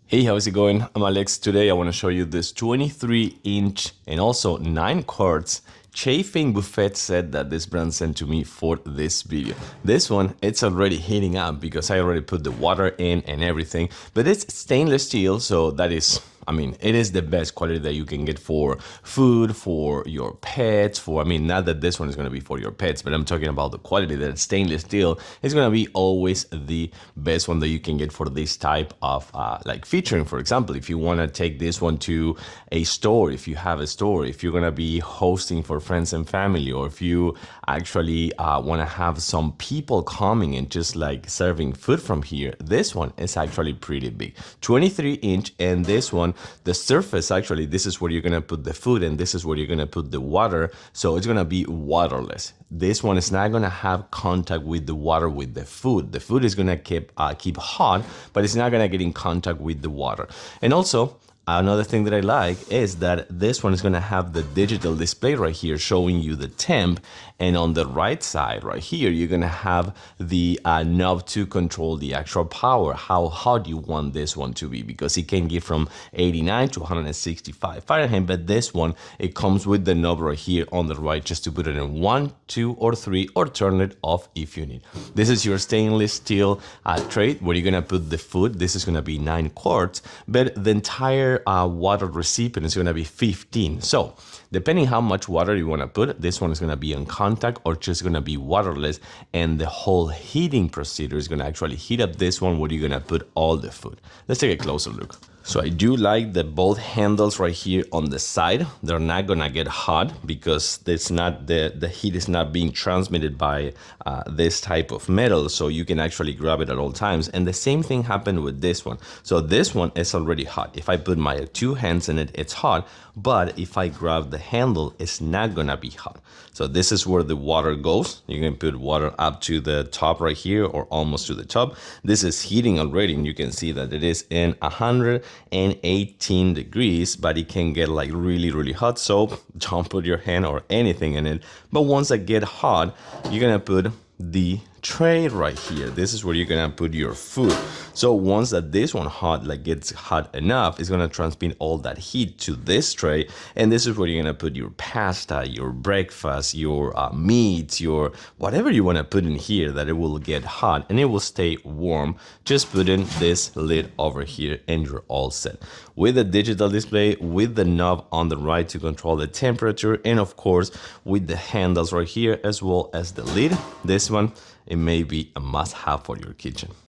Hey, how's it going? I'm Alex. Today I want to show you this 23-inch and also 9 quarts chafing buffet set that this brand sent to me for this video. This one, it's already heating up because I already put the water in and everything, but it's stainless steel, so that is, it is the best quality that you can get for food, for your pets, not that this one is going to be for your pets, but I'm talking about the quality that stainless steel is going to be always the best one that you can get for this type of like featuring. For example, if you want to take this one to a store, if you have a store, if you're going to be hosting for friends and family, or if you actually want to have some people coming and just like serving food from here, this one is actually pretty big, 23-inch. And this one, the surface, actually, this is where you're gonna put the food and this is where you're gonna put the water, so it's gonna be waterless. This one is not gonna have contact with the water with the food. The food is gonna keep hot, but it's not gonna get in contact with the water. And also, another thing that I like is that this one is going to have the digital display right here showing you the temp, and on the right side right here you're going to have the knob to control the actual power, how hot you want this one to be, because it can get from 89 to 165 Fahrenheit, but this one, it comes with the knob right here on the right just to put it in 1, 2, or 3, or turn it off if you need. This is your stainless steel tray where you're going to put the food. This is going to be 9 quarts, but the entire water recipient is going to be 15. So depending how much water you want to put, this one is going to be in contact or just going to be waterless, and the whole heating procedure is going to actually heat up this one where you're going to put all the food. Let's take a closer look. So I do like the both handles right here on the side. They're not gonna get hot because it's not the heat is not being transmitted by this type of metal, so you can actually grab it at all times. And the same thing happened with this one. So this one is already hot. If I put my 2 hands in it, it's hot, but if I grab the handle, it's not gonna be hot. So this is where the water goes. You can put water up to the top right here or almost to the top. This is heating already, and you can see that it is in 118 degrees, but it can get like really hot, so don't put your hand or anything in it. But once it get hot, you're gonna put the tray right here. This is where you're gonna put your food. So once that this one gets hot enough, it's gonna transmit all that heat to this tray, and this is where you're gonna put your pasta, your breakfast, your meats, your whatever you want to put in here, that it will get hot and it will stay warm. Just put in this lid over here and you're all set with the digital display, with the knob on the right to control the temperature, and of course with the handles right here as well as the lid. This one, it may be a must-have for your kitchen.